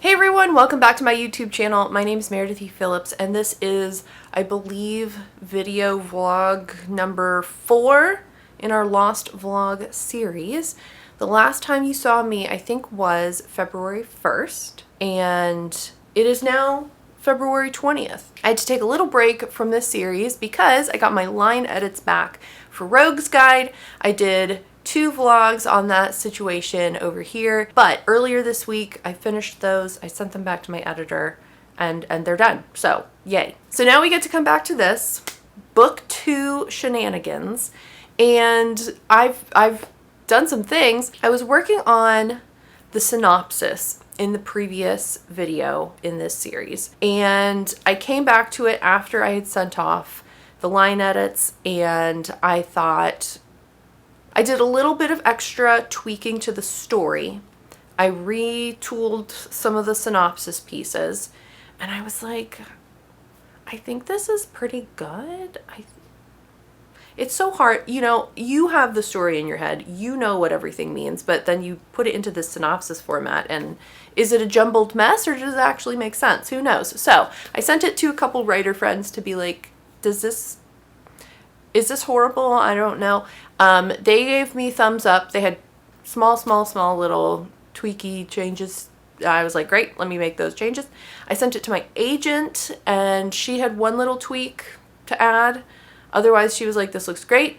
Hey everyone, welcome back to my YouTube channel. My name is Meredith E Phillips and this is, I believe, video vlog number 4 in our Lost Vlog series. The last time you saw me, I think, was February 1st, and it is now February 20th. I had to take a little break from this series because I got my line edits back for Rogue's Guide. I did 2 vlogs on that situation over here, but earlier this week I finished those. I sent them back to my editor and they're done. So yay. So now we get to come back to this book 2 shenanigans, and I've done some things. I was working on the synopsis in the previous video in this series, and I came back to it after I had sent off the line edits, and I thought, I did a little bit of extra tweaking to the story. I retooled some of the synopsis pieces, and I was like, I think this is pretty good. It's so hard, you know, you have the story in your head, you know what everything means, but then you put it into the synopsis format, and is it a jumbled mess or does it actually make sense? Who knows? So I sent it to a couple writer friends to be like, is this horrible? I don't know. They gave me thumbs up. They had small little tweaky changes. I was like, great, let me make those changes. I sent it to my agent and she had one little tweak to add. Otherwise, she was like, this looks great.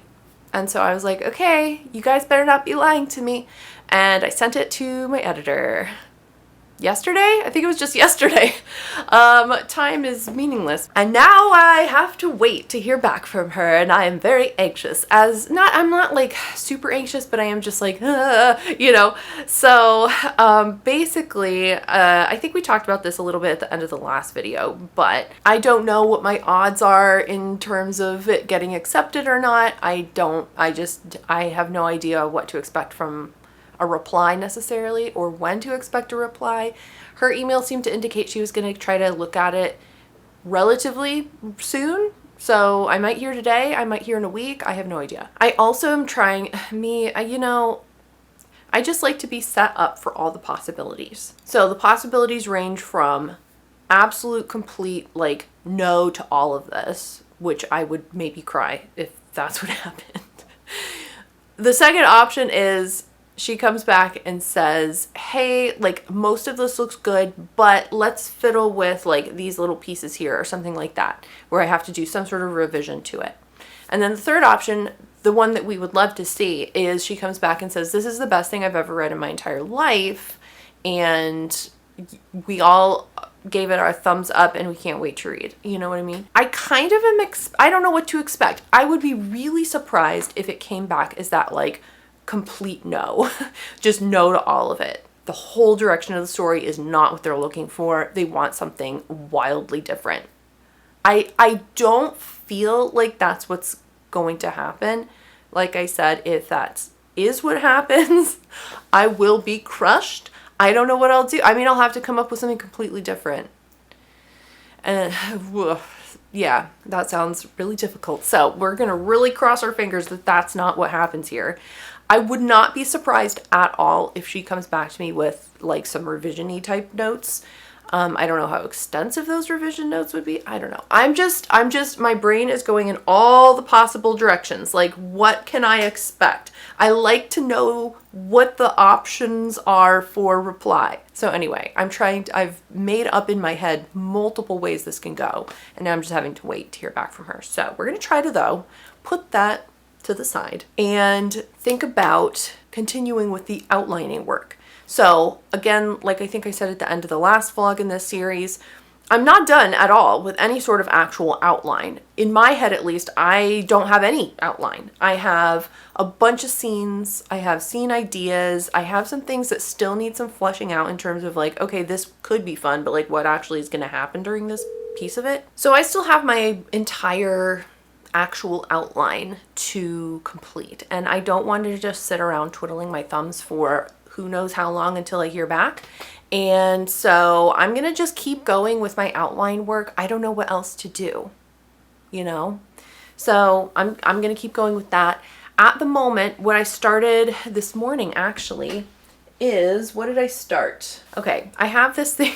And so I was like, okay, you guys better not be lying to me. And I sent it to my editor yesterday. I think it was just yesterday. Time is meaningless. And now I have to wait to hear back from her, and I am very anxious. I'm not like super anxious, but I am just like, you know. So basically, I think we talked about this a little bit at the end of the last video, but I don't know what my odds are in terms of it getting accepted or not. I have no idea what to expect from a reply necessarily, or when to expect a reply. Her email seemed to indicate she was going to try to look at it relatively soon. So I might hear today, I might hear in a week, I have no idea. I also am trying, I just like to be set up for all the possibilities. So the possibilities range from absolute complete, like, no to all of this, which I would maybe cry if that's what happened. The second option is she comes back and says, hey, like, most of this looks good, but let's fiddle with like these little pieces here or something like that, where I have to do some sort of revision to it. And then the third option, the one that we would love to see, is she comes back and says, this is the best thing I've ever read in my entire life, and we all gave it our thumbs up and we can't wait to read. You know what I mean? I kind of am, I don't know what to expect. I would be really surprised if it came back as that, like, complete no. Just no to all of it. The whole direction of the story is not what they're looking for. They want something wildly different. I don't feel like that's what's going to happen. Like I said, if that is what happens, I will be crushed. I don't know what I'll do. I mean, I'll have to come up with something completely different. And yeah, that sounds really difficult. So we're going to really cross our fingers that that's not what happens here. I would not be surprised at all if she comes back to me with like some revision-y type notes. I don't know how extensive those revision notes would be. I don't know. I'm just, my brain is going in all the possible directions. Like, what can I expect? I like to know what the options are for reply. So anyway, I've made up in my head multiple ways this can go, and now I'm just having to wait to hear back from her. So we're going to try to, though, put that to the side and think about continuing with the outlining work. So again, like I think I said at the end of the last vlog in this series, I'm not done at all with any sort of actual outline. In my head, at least, I don't have any outline. I have a bunch of scenes, I have scene ideas, I have some things that still need some fleshing out in terms of like, okay, this could be fun, but like what actually is going to happen during this piece of it. So I still have my entire actual outline to complete, and I don't want to just sit around twiddling my thumbs for who knows how long until I hear back. And so I'm gonna just keep going with my outline work. I don't know what else to do, you know? So I'm gonna keep going with that. At the moment, what I started this morning actually is, what did I start? Okay, I have this thing.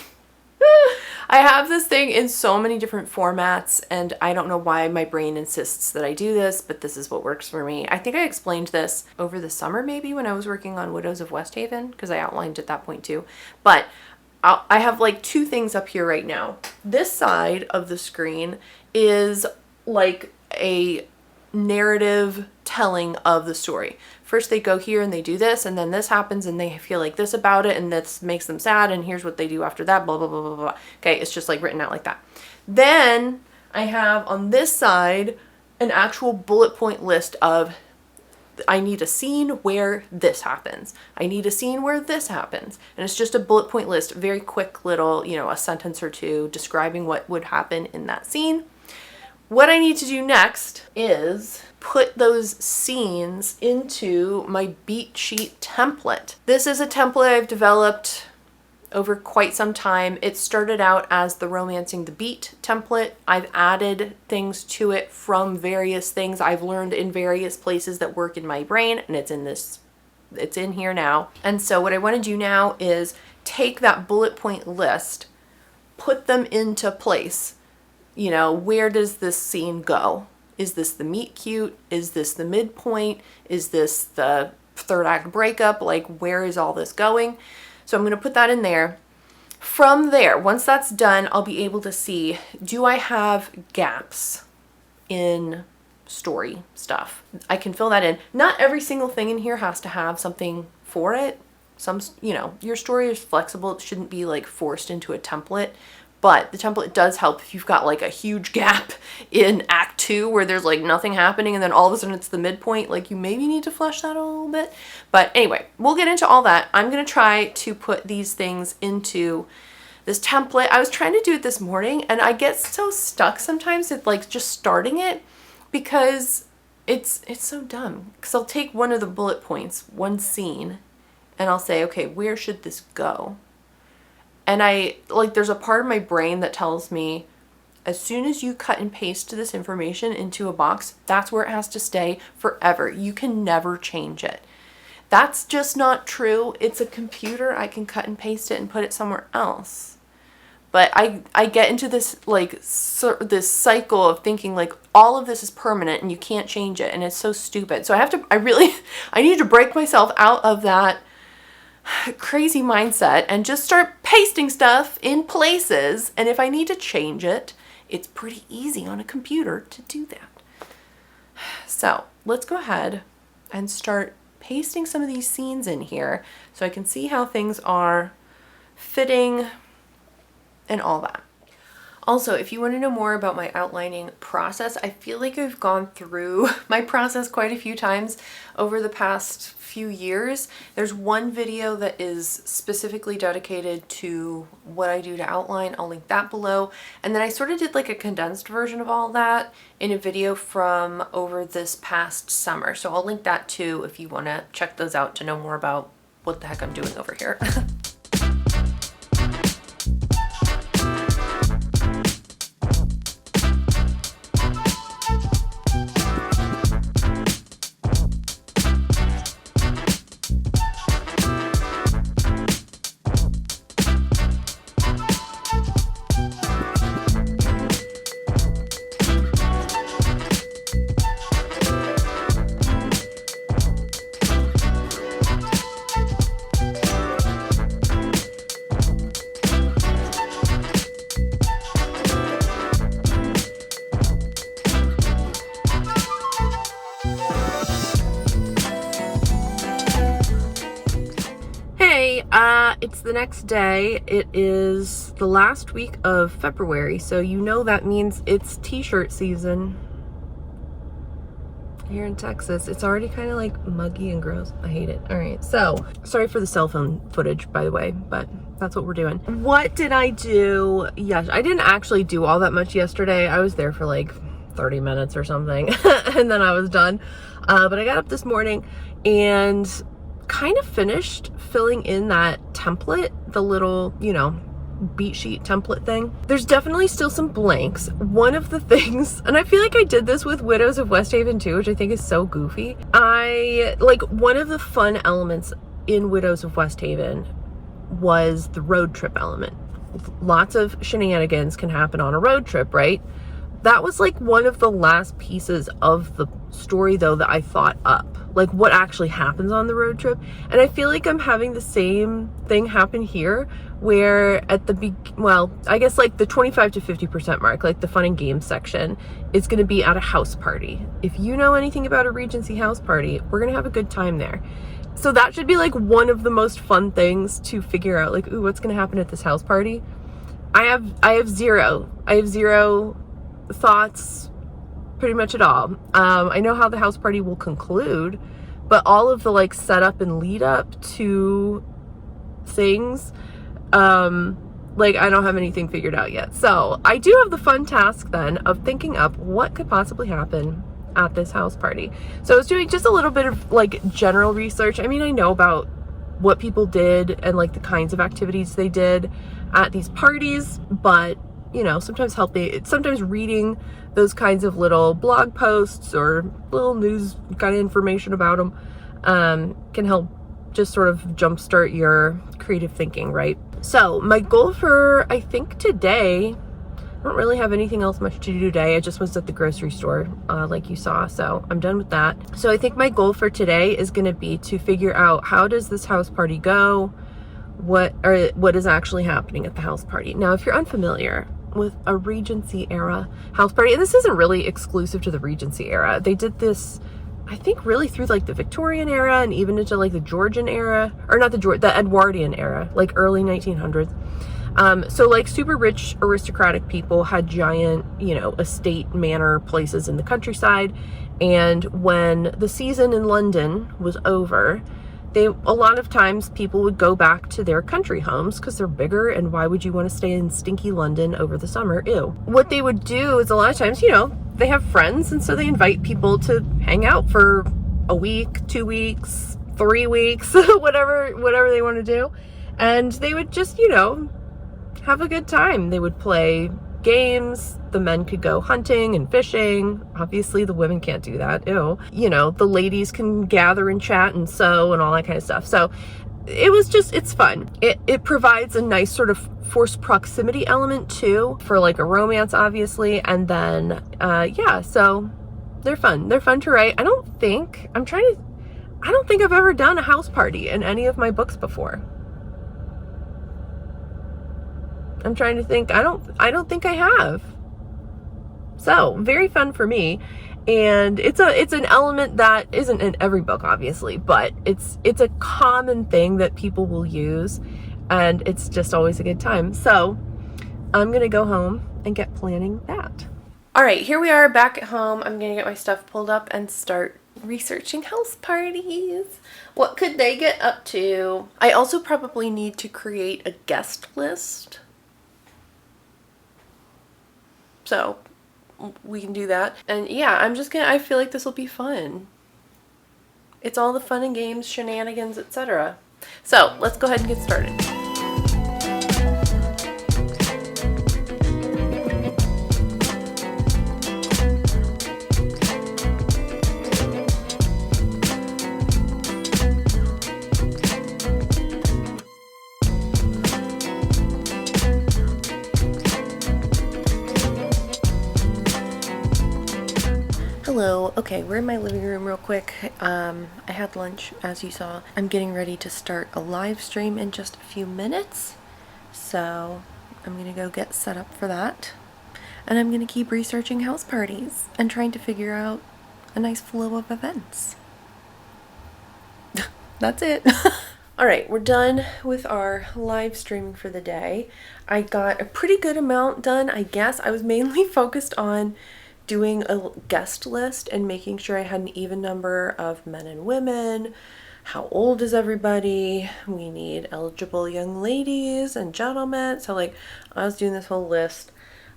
I have this thing in so many different formats, and I don't know why my brain insists that I do this, but this is what works for me. I think I explained this over the summer maybe when I was working on Widows of Westhaven, because I outlined at that point too. But I have like two things up here right now. This side of the screen is like a narrative telling of the story. First they go here and they do this, and then this happens and they feel like this about it, and this makes them sad, and here's what they do after that, blah, blah, blah, blah, blah. Okay, it's just like written out like that. Then I have on this side an actual bullet point list of, I need a scene where this happens. I need a scene where this happens. And it's just a bullet point list, very quick little, you know, a sentence or two describing what would happen in that scene. What I need to do next is put those scenes into my beat sheet template. This is a template I've developed over quite some time. It started out as the Romancing the Beat template. I've added things to it from various things I've learned in various places that work in my brain, and it's in here now. And so what I want to do now is take that bullet point list, put them into place. You know, where does this scene go? Is this the meet cute? Is this the midpoint? Is this the third act breakup? Like, where is all this going? So I'm going to put that in there. From there, once that's done, I'll be able to see, do I have gaps in story stuff? I can fill that in. Not every single thing in here has to have something for it. Some, you know, your story is flexible. It shouldn't be like forced into a template. But the template does help if you've got like a huge gap in Act 2 where there's like nothing happening and then all of a sudden it's the midpoint. Like, you maybe need to flesh that a little bit. But anyway, we'll get into all that. I'm going to try to put these things into this template. I was trying to do it this morning and I get so stuck sometimes at like just starting it because it's so dumb. Because I'll take one of the bullet points, one scene, and I'll say, okay, where should this go? And there's a part of my brain that tells me, as soon as you cut and paste this information into a box, that's where it has to stay forever. You can never change it. That's just not true. It's a computer. I can cut and paste it and put it somewhere else. But I get into this this cycle of thinking like all of this is permanent and you can't change it, and it's so stupid. So I need to break myself out of that crazy mindset and just start pasting stuff in places, and if I need to change it, it's pretty easy on a computer to do that. So let's go ahead and start pasting some of these scenes in here so I can see how things are fitting and all that. Also, if you want to know more about my outlining process, I feel like I've gone through my process quite a few times over the past few years. There's one video that is specifically dedicated to what I do to outline. I'll link that below. And then I sort of did like a condensed version of all that in a video from over this past summer. So I'll link that too if you want to check those out to know more about what the heck I'm doing over here. It's the next day. It is the last week of February, so you know that means it's t-shirt season here in Texas. It's already kind of like muggy and gross. I hate it. All right, so sorry for the cell phone footage, by the way, but that's what we're doing. What did I do? Yes, I didn't actually do all that much yesterday. I was there for like 30 minutes or something and then I was done. But I got up this morning and kind of finished filling in that template, the little, you know, beat sheet template thing. There's definitely still some blanks. One of the things, and I feel like I did this with Widows of Westhaven too, which I think is so goofy. One of the fun elements in Widows of West Haven was the road trip element. Lots of shenanigans can happen on a road trip, right? That was like one of the last pieces of the story, though, that I thought up, like what actually happens on the road trip. And I feel like I'm having the same thing happen here, where at the I guess like the 25 to 50% mark, like the fun and games section, is going to be at a house party. If you know anything about a Regency house party, we're going to have a good time there. So that should be like one of the most fun things to figure out, like, ooh, what's going to happen at this house party? I have zero thoughts pretty much at all. I know how the house party will conclude, but all of the like setup and lead up to things, like I don't have anything figured out yet. So I do have the fun task then of thinking up what could possibly happen at this house party. So I was doing just a little bit of like general research. I mean, I know about what people did and like the kinds of activities they did at these parties, but you know, sometimes reading those kinds of little blog posts or little news kind of information about them can help just sort of jumpstart your creative thinking, right? So my goal for, I think today, I don't really have anything else much to do today. I just was at the grocery store, like you saw, so I'm done with that. So I think my goal for today is going to be to figure out, how does this house party go? What is actually happening at the house party? Now, if you're unfamiliar with a Regency era house party, and this isn't really exclusive to the Regency era, they did this, I think, really through like the Victorian era and even into like the Georgian era, or not the Edwardian era, like early 1900s. So like super rich aristocratic people had giant, you know, estate manor places in the countryside, and when the season in London was over, a lot of times people would go back to their country homes because they're bigger, and why would you want to stay in stinky London over the summer? Ew. What they would do is, a lot of times, you know, they have friends, and so they invite people to hang out for a week, 2 weeks, 3 weeks, whatever they want to do. And they would just, you know, have a good time. They would play games. The men could go hunting and fishing. Obviously the women can't do that. Ew. You know, the ladies can gather and chat and sew and all that kind of stuff. So it's fun. It provides a nice sort of forced proximity element too, for like a romance, obviously. And then yeah, so they're fun to write. I don't think I've ever done a house party in any of my books before. I'm trying to think. I don't think I have. So very fun for me, and it's an element that isn't in every book, obviously, but it's a common thing that people will use, and it's just always a good time. So I'm gonna go home and get planning that. All right, here we are back at home. I'm gonna get my stuff pulled up and start researching house parties. What could they get up to? I also probably need to create a guest list. So we can do that. And yeah, I feel like this will be fun. It's all the fun and games, shenanigans, etc. So let's go ahead and get started. Hello. Okay, we're in my living room real quick. I had lunch, as you saw. I'm getting ready to start a live stream in just a few minutes, so I'm gonna go get set up for that, and I'm gonna keep researching house parties and trying to figure out a nice flow of events. That's it. Alright, we're done with our live streaming for the day. I got a pretty good amount done, I guess. I was mainly focused on doing a guest list and making sure I had an even number of men and women. How old is everybody? We need eligible young ladies and gentlemen. So like, I was doing this whole list.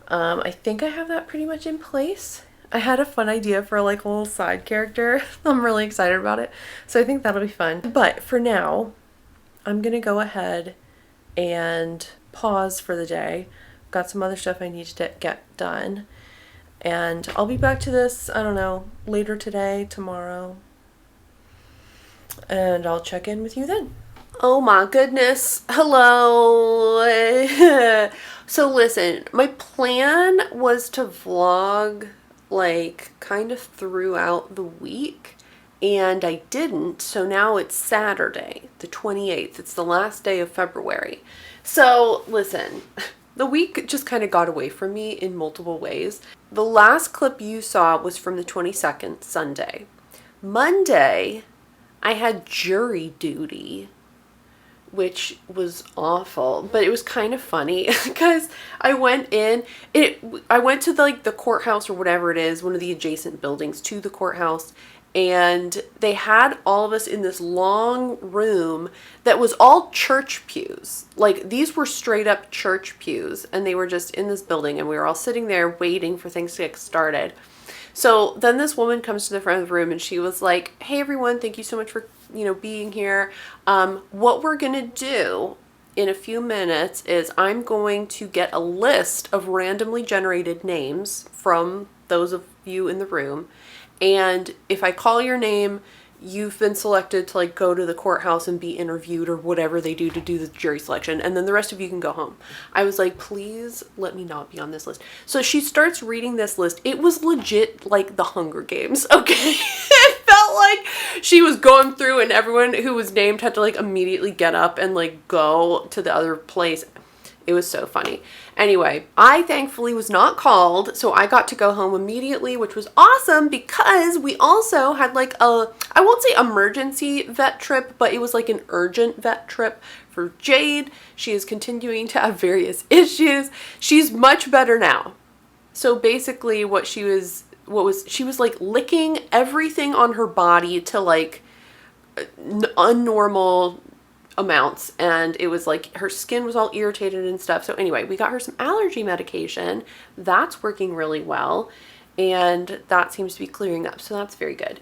I think I have that pretty much in place. I had a fun idea for like a little side character. I'm really excited about it. So I think that'll be fun. But for now, I'm gonna go ahead and pause for the day. Got some other stuff I need to get done. And I'll be back to this, I don't know, later today, tomorrow. And I'll check in with you then. Oh my goodness. Hello. So listen, my plan was to vlog like kind of throughout the week, and I didn't. So now it's Saturday, the 28th. It's the last day of February. So listen, the week just kind of got away from me in multiple ways. The last clip you saw was from the 22nd, Sunday. Monday, I had jury duty, which was awful, but it was kind of funny because I went to the courthouse or whatever it is, one of the adjacent buildings to the courthouse, and they had all of us in this long room that was all church pews. Like, these were straight up church pews, and they were just in this building, and we were all sitting there waiting for things to get started. So then this woman comes to the front of the room and she was like, "Hey everyone, thank you so much for, being here. What we're going to do in a few minutes is I'm going to get a list of randomly generated names from those of you in the room. And if I call your name, you've been selected to like go to the courthouse and be interviewed or whatever they do to do the jury selection. And then the rest of you can go home." I was like, please let me not be on this list. So she starts reading this list. It was legit like the Hunger Games. Okay. It felt like she was going through and everyone who was named had to like immediately get up and like go to the other place. It was so funny. Anyway, I thankfully was not called, so I got to go home immediately, which was awesome because we also had like I won't say emergency vet trip, but it was like an urgent vet trip for Jade. She is continuing to have various issues. She's much better now. So basically she was like licking everything on her body to like unnormal amounts, and it was like her skin was all irritated and stuff. So anyway, we got her some allergy medication. That's working really well, and that seems to be clearing up, so that's very good.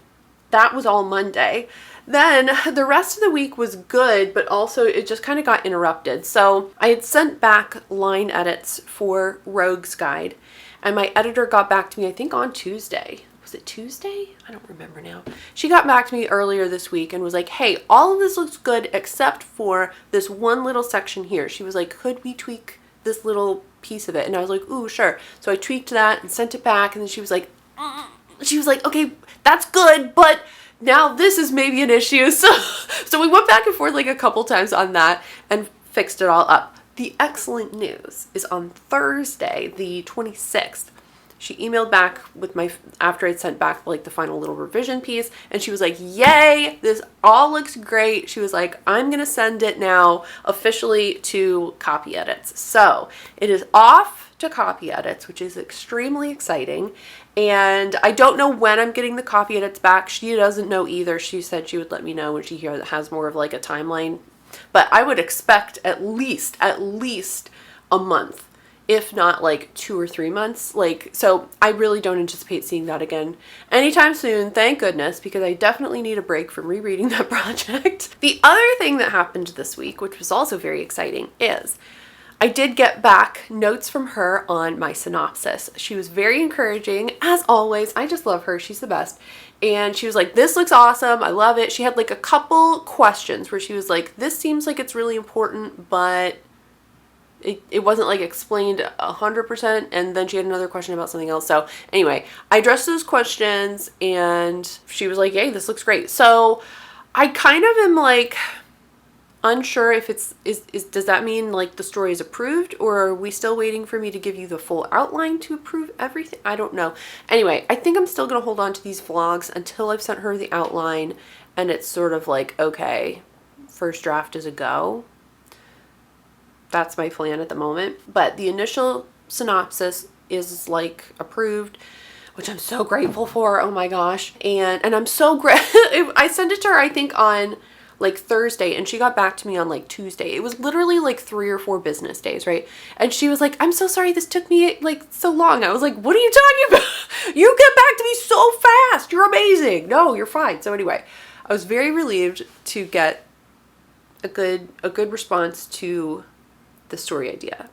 That was all Monday. Then the rest of the week was good, but also it just kind of got interrupted. So I had sent back line edits for Rogue's Guide, and my editor got back to me, I think on Tuesday. Was it Tuesday? I don't remember now. She got back to me earlier this week and was like, "Hey, all of this looks good except for this one little section here." She was like, "Could we tweak this little piece of it?" And I was like, "Ooh, sure." So I tweaked that and sent it back, and then she was like, "Okay, that's good, but now this is maybe an issue." So we went back and forth like a couple times on that and fixed it all up. The excellent news is on Thursday, the 26th, she emailed back with after I'd sent back like the final little revision piece, and she was like, "Yay, this all looks great." She was like, "I'm going to send it now officially to copy edits." So it is off to copy edits, which is extremely exciting. And I don't know when I'm getting the copy edits back. She doesn't know either. She said she would let me know when she has more of like a timeline. But I would expect at least a month, if not like 2 or 3 months. So I really don't anticipate seeing that again anytime soon, thank goodness, because I definitely need a break from rereading that project. The other thing that happened this week, which was also very exciting, is I did get back notes from her on my synopsis. She was very encouraging, as always. I just love her. She's the best. And she was like, "This looks awesome. I love it." She had like a couple questions where she was like, "This seems like it's really important, but it wasn't like explained 100%. And then she had another question about something else. So anyway, I addressed those questions and she was like, "Yay, this looks great." So I kind of am like unsure if does that mean like the story is approved, or are we still waiting for me to give you the full outline to approve everything? I don't know. Anyway, I think I'm still going to hold on to these vlogs until I've sent her the outline and it's sort of like, okay, first draft is a go. That's my plan at the moment. But the initial synopsis is like approved, which I'm so grateful for. Oh my gosh. And I'm so I sent it to her, I think on like Thursday, and she got back to me on like Tuesday. It was literally like 3 or 4 business days, right? And she was like, "I'm so sorry this took me like so long." I was like, "What are you talking about? You get back to me so fast. You're amazing." "No, you're fine." So anyway, I was very relieved to get a good response to the story idea.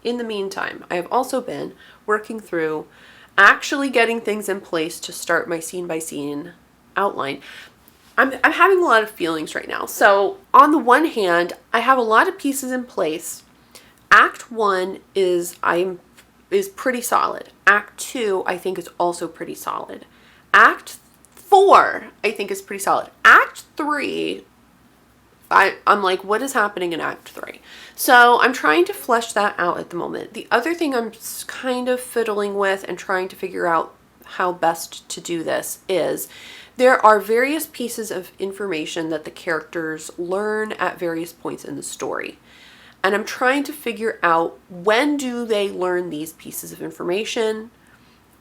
In the meantime, I have also been working through actually getting things in place to start my scene by scene outline. I'm having a lot of feelings right now. So on the one hand, I have a lot of pieces in place. Act 1 is pretty solid. Act 2, I think, is also pretty solid. Act 4, I think, is pretty solid. Act 3, I'm like, what is happening in Act 3? So I'm trying to flesh that out at the moment. The other thing I'm kind of fiddling with and trying to figure out how best to do this is there are various pieces of information that the characters learn at various points in the story. And I'm trying to figure out, when do they learn these pieces of information?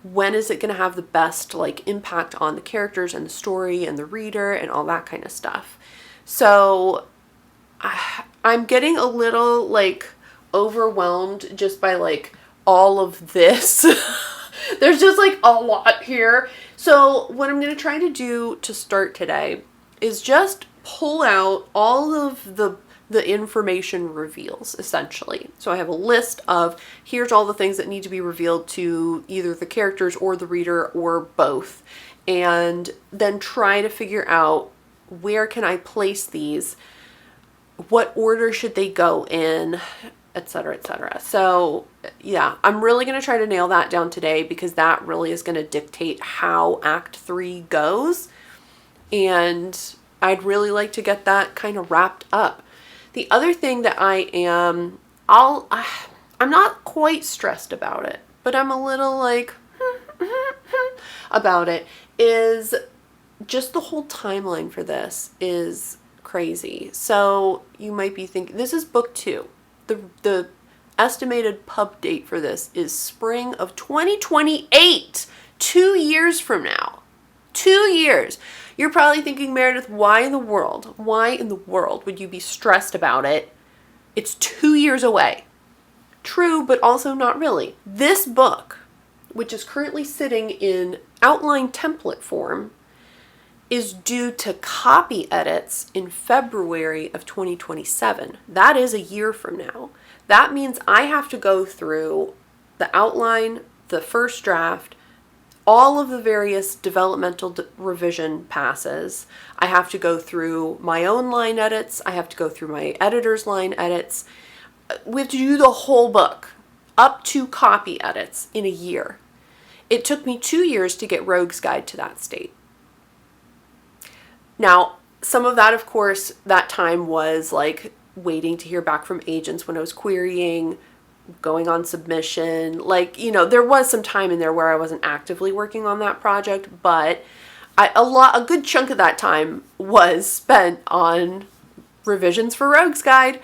When is it going to have the best like impact on the characters and the story and the reader and all that kind of stuff? So I'm getting a little like overwhelmed just by like all of this. There's just like a lot here. So what I'm going to try to do to start today is just pull out all of the information reveals, essentially. So I have a list of, here's all the things that need to be revealed to either the characters or the reader or both. And then try to figure out, where can I place these? What order should they go in? Etc., etc. So yeah, I'm really going to try to nail that down today, because that really is going to dictate how Act 3 goes. And I'd really like to get that kind of wrapped up. The other thing that I'm not quite stressed about it, but I'm a little like about it, is just the whole timeline for this is crazy. So you might be thinking, this is book 2. The estimated pub date for this is spring of 2028, 2 years from now. 2 years. You're probably thinking, Meredith, why in the world would you be stressed about it? It's 2 years away. True, but also not really. This book, which is currently sitting in outline template form, is due to copy edits in February of 2027. That is a year from now. That means I have to go through the outline, the first draft, all of the various developmental revision passes. I have to go through my own line edits. I have to go through my editor's line edits. We have to do the whole book, up to copy edits, in a year. It took me 2 years to get Rogue's Guide to that state. Now, some of that, of course, that time was like waiting to hear back from agents when I was querying, going on submission. Like, you know, there was some time in there where I wasn't actively working on that project, but a good chunk of that time was spent on revisions for Rogue's Guide.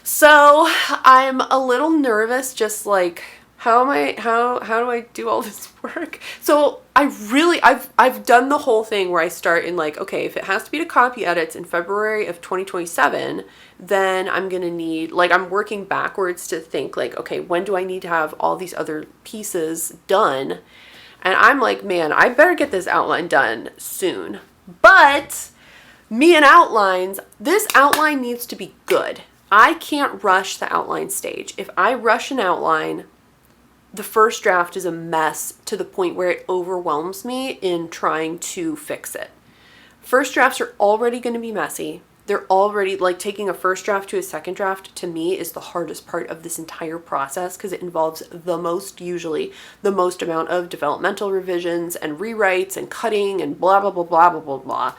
So I'm a little nervous, just like, how do I do all this work? So I've done the whole thing where I start in like, okay, if it has to be to copy edits in February of 2027, then I'm going to need, like, I'm working backwards to think like, okay, when do I need to have all these other pieces done? And I'm like, man, I better get this outline done soon. But me and outlines, this outline needs to be good. I can't rush the outline stage. If I rush an outline, the first draft is a mess to the point where it overwhelms me in trying to fix it. First drafts are already going to be messy. They're already, like, taking a first draft to a second draft, to me, is the hardest part of this entire process, because it involves usually the most amount of developmental revisions and rewrites and cutting and blah, blah, blah, blah, blah, blah, blah.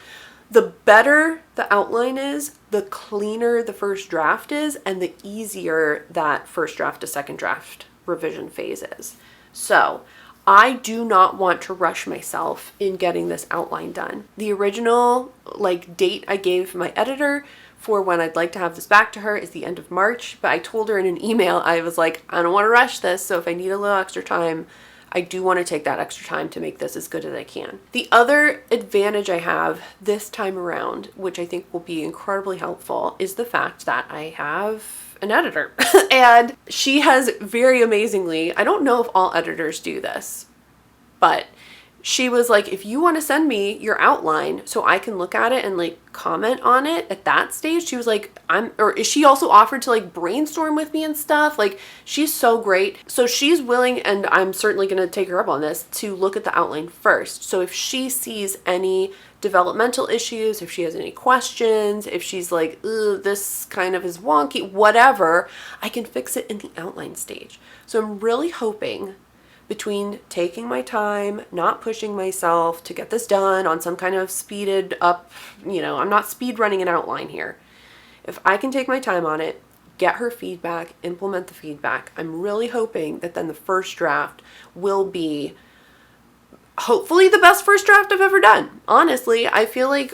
The better the outline is, the cleaner the first draft is, and the easier that first draft to second draft revision phase is. So I do not want to rush myself in getting this outline done. The original date I gave my editor for when I'd like to have this back to her is the end of March, but I told her in an email, I was like, I don't want to rush this, so if I need a little extra time, I do want to take that extra time to make this as good as I can. The other advantage I have this time around, which I think will be incredibly helpful, is the fact that I have an editor. And she has very amazingly, I don't know if all editors do this, but she was like, if you want to send me your outline so I can look at it and like comment on it at that stage, she was like, she also offered to like brainstorm with me and stuff. Like, she's so great. So she's willing, and I'm certainly going to take her up on this, to look at the outline first. So if she sees any developmental issues, if she has any questions, if she's like, this kind of is wonky, whatever, I can fix it in the outline stage. So I'm really hoping, between taking my time, not pushing myself to get this done on some kind of speeded up, I'm not speed running an outline here. If I can take my time on it, get her feedback, implement the feedback, I'm really hoping that then the first draft will be hopefully the best first draft I've ever done. Honestly, I feel like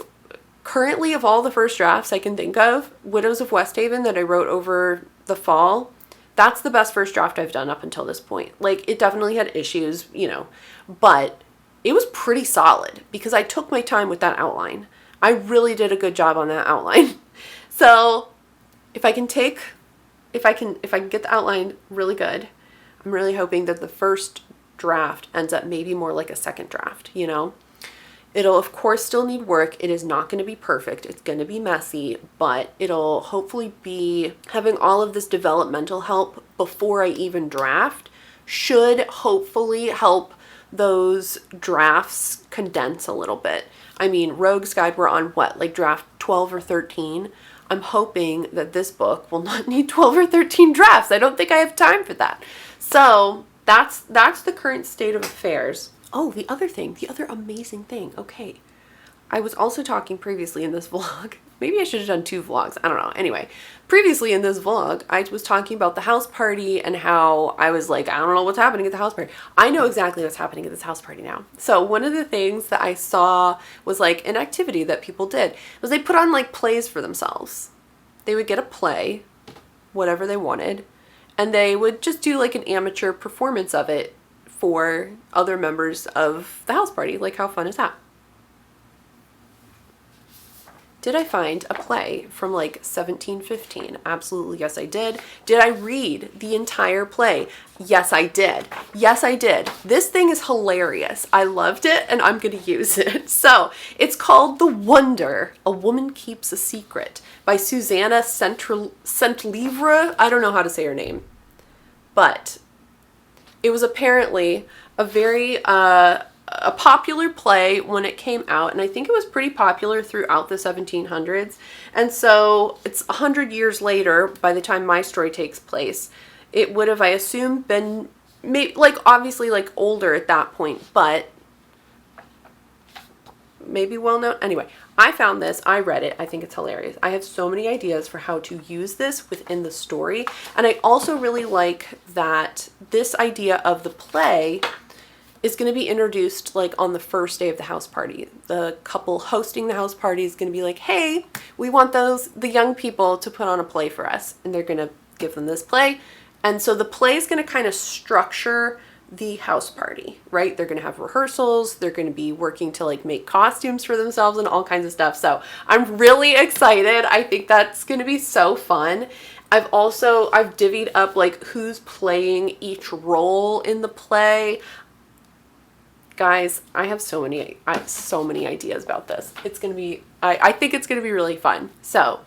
currently, of all the first drafts I can think of, Widows of Westhaven that I wrote over the fall, that's the best first draft I've done up until this point. Like, it definitely had issues, but it was pretty solid because I took my time with that outline. I really did a good job on that outline. So if I can get the outline really good, I'm really hoping that the first draft ends up maybe more like a second draft, It'll, of course, still need work. It is not going to be perfect. It's going to be messy, but it'll hopefully be having all of this developmental help before I even draft should hopefully help those drafts condense a little bit. I mean, Rogue's Guide, we're on what, like draft 12 or 13? I'm hoping that this book will not need 12 or 13 drafts. I don't think I have time for that. So that's the current state of affairs. Oh, the other amazing thing. Okay. I was also talking previously in this vlog. Maybe I should have done 2 vlogs. I don't know. Anyway, previously in this vlog, I was talking about the house party and how I was like, I don't know what's happening at the house party. I know exactly what's happening at this house party now. So one of the things that I saw was like an activity that people did was they put on like plays for themselves. They would get a play, whatever they wanted, and they would just do like an amateur performance of it for other members of the house party. Like, how fun is that? Did I find a play from like 1715? Absolutely, yes, I did. Did I read the entire play? Yes, I did. Yes, I did. This thing is hilarious. I loved it, and I'm going to use it. So, it's called The Wonder, A Woman Keeps a Secret by Susanna Centlivre. I don't know how to say her name, but it was apparently a very a popular play when it came out, and I think it was pretty popular throughout the 1700s. And so it's 100 years later, by the time my story takes place, it would have, I assume, been maybe like obviously like older at that point, but maybe well known. Anyway, I found this, I read it, I think it's hilarious. I have so many ideas for how to use this within the story, and I also really like that this idea of the play is going to be introduced like on the first day of the house party. The couple hosting the house party is going to be like, hey, we want the young people to put on a play for us, and they're going to give them this play. And so the play is going to kind of structure the house party, right? They're going to have rehearsals. They're going to be working to like make costumes for themselves and all kinds of stuff. So I'm really excited. I think that's going to be so fun. I've divvied up like who's playing each role in the play. Guys, I have so many ideas about this. It's going to be, I think it's going to be really fun. So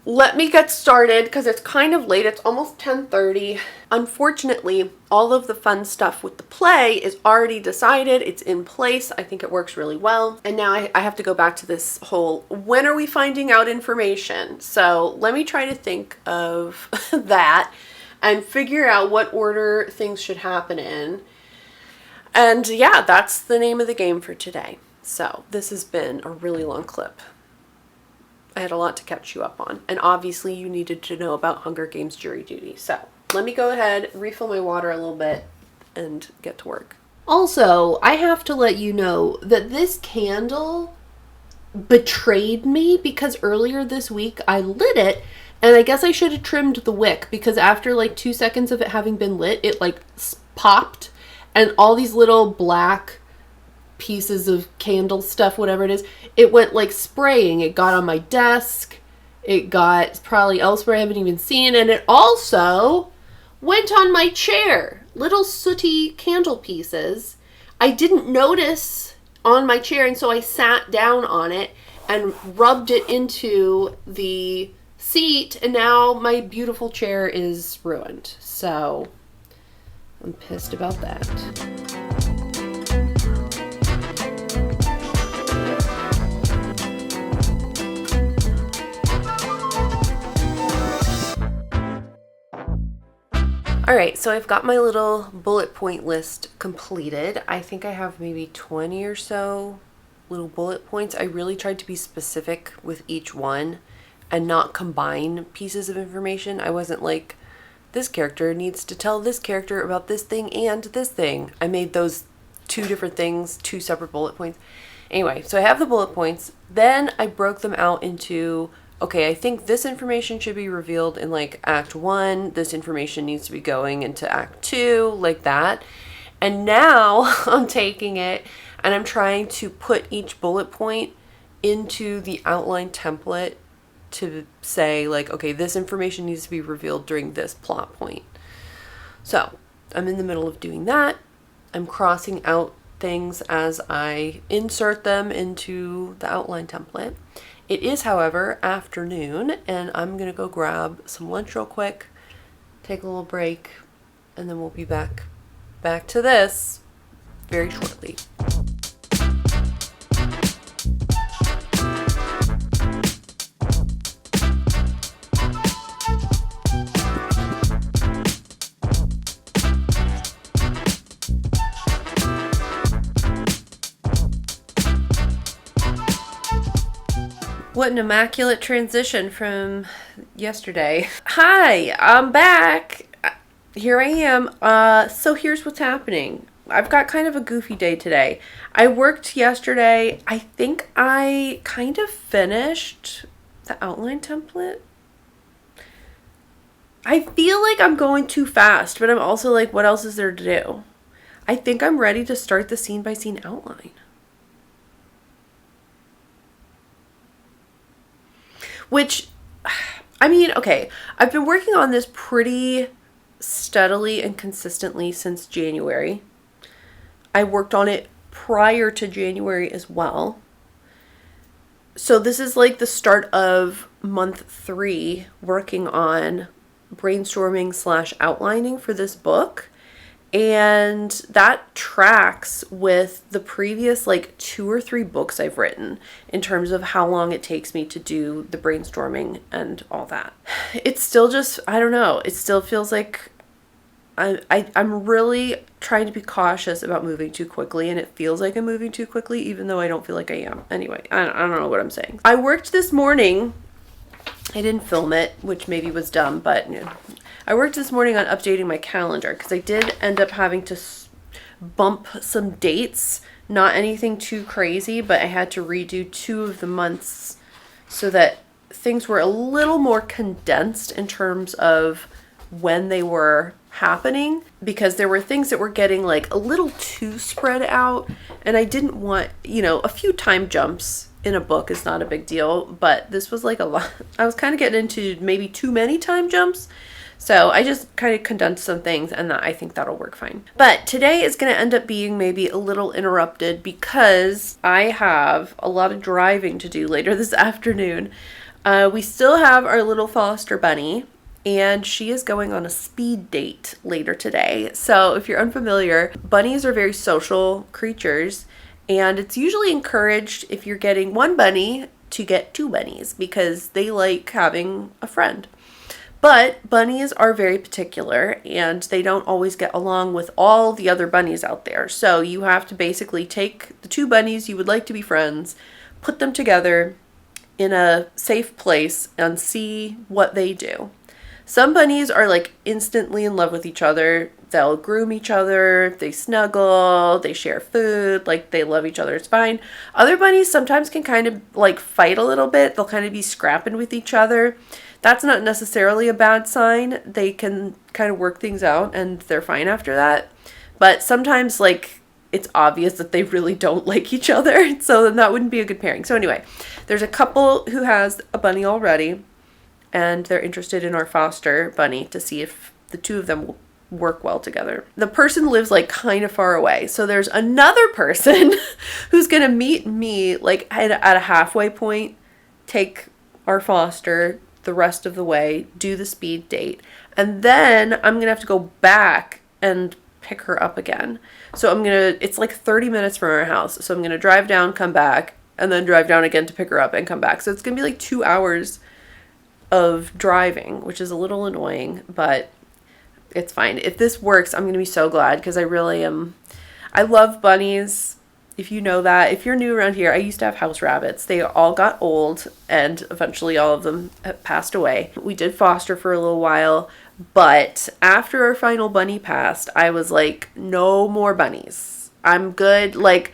let me get started because it's kind of late. It's almost 10:30. Unfortunately, all of the fun stuff with the play is already decided. It's in place. I think it works really well. And now I have to go back to this whole, when are we finding out information? So let me try to think of that and figure out what order things should happen in. And yeah, that's the name of the game for today. So this has been a really long clip. I had a lot to catch you up on. And obviously you needed to know about Hunger Games jury duty. So let me go ahead, refill my water a little bit, and get to work. Also, I have to let you know that this candle betrayed me because earlier this week I lit it, and I guess I should have trimmed the wick because after like 2 seconds of it having been lit, it like popped, and all these little black pieces of candle stuff, whatever it is, it went like spraying. It got on my desk. It got probably elsewhere I haven't even seen. And it also went on my chair. Little sooty candle pieces. I didn't notice on my chair, and so I sat down on it and rubbed it into the seat, and now my beautiful chair is ruined. So I'm pissed about that. All right, so I've got my little bullet point list completed. I think I have maybe 20 or so little bullet points. I really tried to be specific with each one and not combine pieces of information. I wasn't like, this character needs to tell this character about this thing and this thing. I made those two different things, two separate bullet points. Anyway, so I have the bullet points. Then I broke them out into, okay, I think this information should be revealed in like Act 1. This information needs to be going into Act 2, like that. And now I'm taking it and I'm trying to put each bullet point into the outline template to say like, okay, this information needs to be revealed during this plot point. So I'm in the middle of doing that. I'm crossing out things as I insert them into the outline template. It is, however, afternoon, and I'm going to go grab some lunch real quick, take a little break, and then we'll be back to this very shortly. What an immaculate transition from yesterday. Hi, I'm back. Here I am. So here's what's happening. I've got kind of a goofy day today. I worked yesterday. I think I kind of finished the outline template. I feel like I'm going too fast, but I'm also like, what else is there to do? I think I'm ready to start the scene by scene outline. Which, I mean, okay, I've been working on this pretty steadily and consistently since January. I worked on it prior to January as well. So this is like the start of month 3 working on brainstorming / outlining for this book. And that tracks with the previous like 2 or 3 books I've written in terms of how long it takes me to do the brainstorming and all that. It's still just, I don't know. It still feels like I'm really trying to be cautious about moving too quickly, and it feels like I'm moving too quickly, even though I don't feel like I am. Anyway, I don't know what I'm saying. I worked this morning. I didn't film it, which maybe was dumb, but you know. I worked this morning on updating my calendar because I did end up having to bump some dates. Not anything too crazy, but I had to redo 2 of the months so that things were a little more condensed in terms of when they were happening, because there were things that were getting like a little too spread out, and I didn't want, you know, a few time jumps in a book is not a big deal, but this was like a lot. I was kind of getting into maybe too many time jumps. So I just kind of condensed some things, and I think that'll work fine. But today is going to end up being maybe a little interrupted because I have a lot of driving to do later this afternoon. We still have our little foster bunny, and she is going on a speed date later today. So if you're unfamiliar, bunnies are very social creatures, and it's usually encouraged if you're getting one bunny to get 2 bunnies because they like having a friend. But bunnies are very particular, and they don't always get along with all the other bunnies out there. So you have to basically take the 2 bunnies you would like to be friends, put them together in a safe place, and see what they do. Some bunnies are like instantly in love with each other. They'll groom each other, they snuggle, they share food, like they love each other, it's fine. Other bunnies sometimes can kind of like fight a little bit. They'll kind of be scrapping with each other. That's not necessarily a bad sign. They can kind of work things out and they're fine after that. But sometimes like it's obvious that they really don't like each other. So then that wouldn't be a good pairing. So anyway, there's a couple who has a bunny already, and they're interested in our foster bunny to see if the 2 of them will work well together. The person lives like kind of far away. So there's another person who's going to meet me like at a halfway point, take our foster the rest of the way, do the speed date. And then I'm going to have to go back and pick her up again. So it's like 30 minutes from our house. So I'm going to drive down, come back, and then drive down again to pick her up and come back. So it's going to be like 2 hours of driving, which is a little annoying, but it's fine. If this works, I'm going to be so glad because I really am. I love bunnies. If you know that. If you're new around here, I used to have house rabbits. They all got old and eventually all of them passed away. We did foster for a little while, but after our final bunny passed, I was like, no more bunnies. I'm good. Like,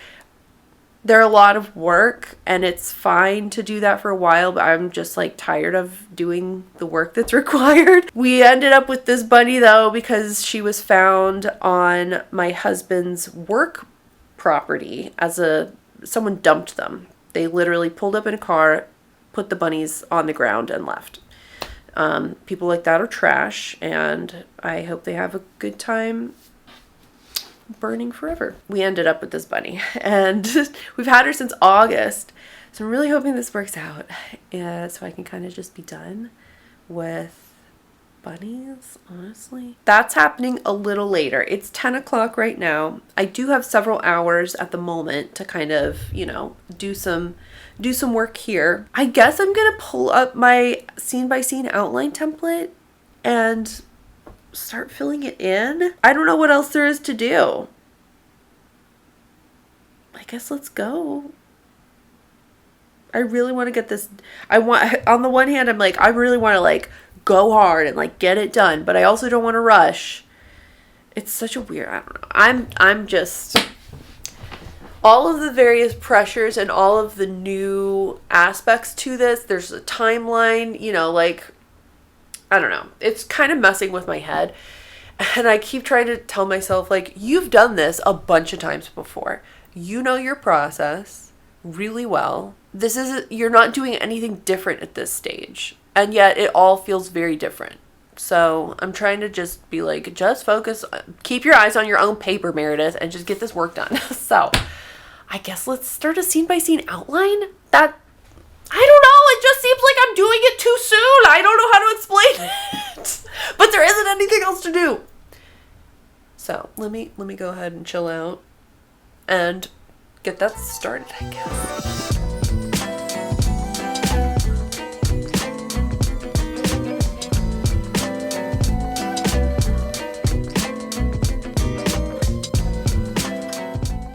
they're a lot of work and it's fine to do that for a while, but I'm just like tired of doing the work that's required. We ended up with this bunny though because she was found on my husband's work property someone dumped them. They literally pulled up in a car, put the bunnies on the ground and left. People like that are trash and I hope they have a good time burning forever. We ended up with this bunny and we've had her since August. So I'm really hoping this works out. So I can kind of just be done with bunnies, honestly. That's happening a little later. It's 10 o'clock right now. I do have several hours at the moment to kind of, do some work here. I guess I'm going to pull up my scene by scene outline template and start filling it in. I don't know what else there is to do. I guess let's go. I really want to get this. On the one hand, I'm like, I really want to like go hard and like get it done, but I also don't want to rush. It's such a weird, I don't know. I'm just, all of the various pressures and all of the new aspects to this, there's a timeline, like, I don't know. It's kind of messing with my head. And I keep trying to tell myself, like, you've done this a bunch of times before. You know your process really well. You're not doing anything different at this stage. And yet it all feels very different. So I'm trying to just be like, just focus, keep your eyes on your own paper, Meredith, and just get this work done. So I guess let's start a scene by scene outline. I don't know, it just seems like I'm doing it too soon. I don't know how to explain it. But there isn't anything else to do. So let me go ahead and chill out and get that started, I guess.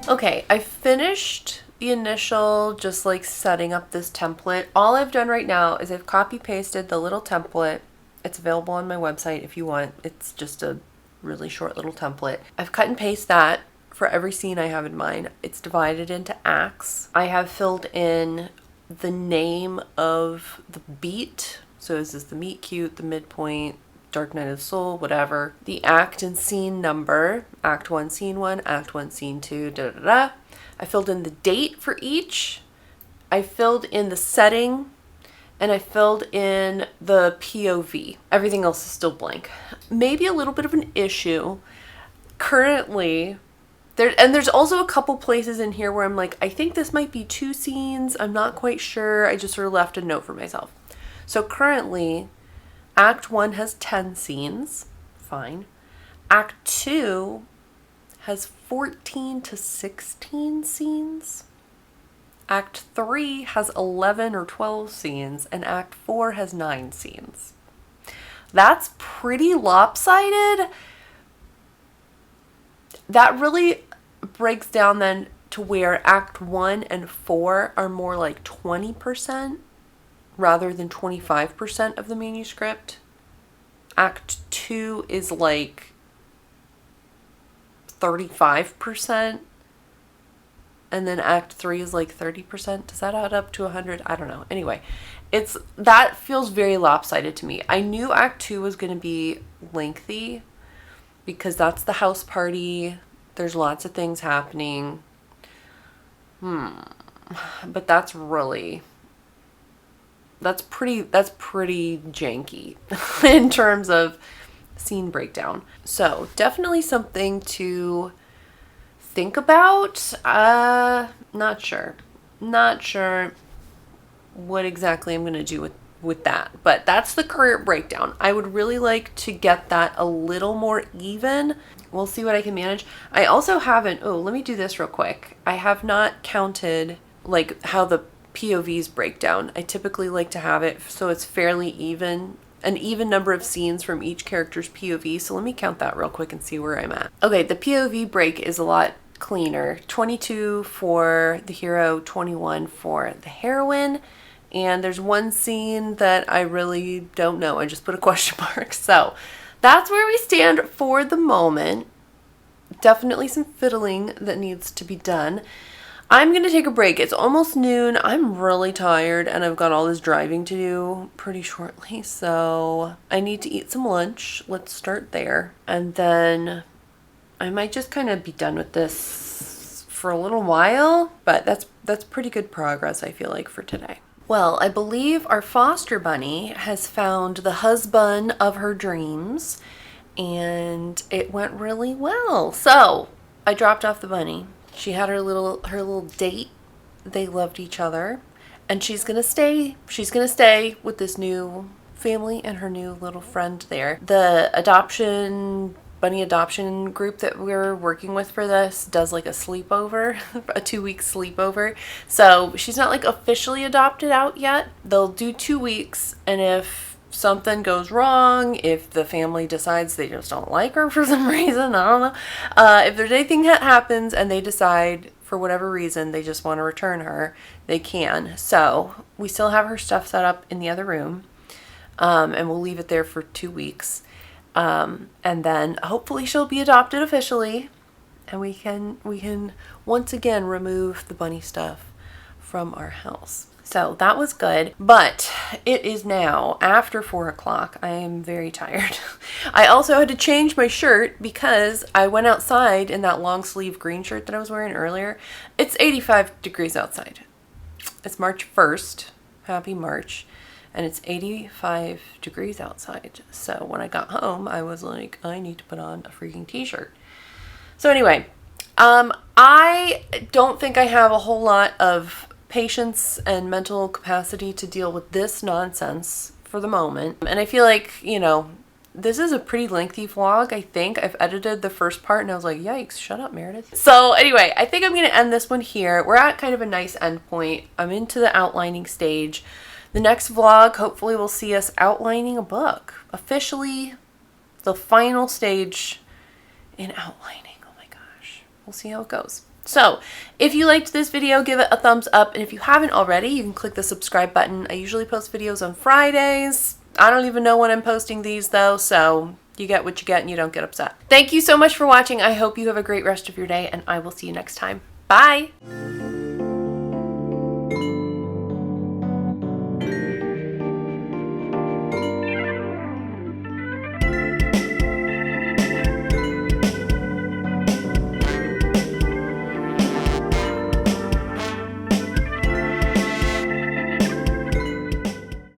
Okay, I finished the initial just like setting up this template. All I've done right now is I've copy pasted the little template. It's available on my website if you want. It's just a really short little template. I've cut and pasted that for every scene I have in mind. It's divided into acts. I have filled in the name of the beat. So is this the meet cute, the midpoint, Dark Night of the Soul, whatever. The act and scene number, act 1, scene 1, act 1, scene 2, da da da. I filled in the date for each. I filled in the setting and I filled in the POV. Everything else is still blank. Maybe a little bit of an issue. Currently, there's also a couple places in here where I'm like, I think this might be 2 scenes. I'm not quite sure. I just sort of left a note for myself. So currently, Act 1 has 10 scenes. Fine. Act 2 has 14 to 16 scenes. Act 3 has 11 or 12 scenes. And Act 4 has 9 scenes. That's pretty lopsided. That really breaks down then to where Act 1 and 4 are more like 20%. Rather than 25% of the manuscript. Act 2 is like 35%. And then Act 3 is like 30%. Does that add up to 100? I don't know. Anyway, that feels very lopsided to me. I knew Act 2 was going to be lengthy because that's the house party. There's lots of things happening. But that's pretty janky in terms of scene breakdown. So definitely something to think about. Not sure what exactly I'm going to do with that, but that's the current breakdown. I would really like to get that a little more even. We'll see what I can manage. I also haven't, let me do this real quick. I have not counted like how the POVs break down. I typically like to have it so it's fairly even, an even number of scenes from each character's POV. So let me count that real quick and see where I'm at. Okay, the POV break is a lot cleaner. 22 for the hero, 21 for the heroine. And there's one scene that I really don't know. I just put a question mark. So that's where we stand for the moment. Definitely some fiddling that needs to be done. I'm going to take a break. It's almost noon. I'm really tired and I've got all this driving to do pretty shortly. So I need to eat some lunch. Let's start there. And then I might just kind of be done with this for a little while. But that's pretty good progress, I feel like, for today. Well, I believe our foster bunny has found the husband of her dreams, and it went really well. So I dropped off the bunny. She had her little date. They loved each other, and she's gonna stay with this new family and her new little friend there. The bunny adoption group that we're working with for this does like a sleepover, a 2-week sleepover. So she's not like officially adopted out yet. They'll do 2 weeks, and if something goes wrong, if the family decides they just don't like her for some reason, I don't know. If there's anything that happens and they decide for whatever reason they just want to return her, they can. So we still have her stuff set up in the other room, and we'll leave it there for 2 weeks. And then hopefully she'll be adopted officially, and we can once again remove the bunny stuff from our house. So that was good, but it is now after 4 o'clock. I am very tired. I also had to change my shirt because I went outside in that long sleeve green shirt that I was wearing earlier. It's 85 degrees outside. It's March 1st. Happy March. And it's 85 degrees outside. So when I got home, I was like, I need to put on a freaking t-shirt. So anyway, I don't think I have a whole lot of patience and mental capacity to deal with this nonsense for the moment. And I feel like, this is a pretty lengthy vlog, I think. I've edited the first part and I was like, yikes, shut up, Meredith. So anyway, I think I'm going to end this one here. We're at kind of a nice end point. I'm into the outlining stage. The next vlog, hopefully, will see us outlining a book. Officially, the final stage in outlining. Oh my gosh. We'll see how it goes. So, if you liked this video, give it a thumbs up. And if you haven't already, you can click the subscribe button. I usually post videos on Fridays. I don't even know when I'm posting these, though. So, you get what you get and you don't get upset. Thank you so much for watching. I hope you have a great rest of your day, and I will see you next time. Bye!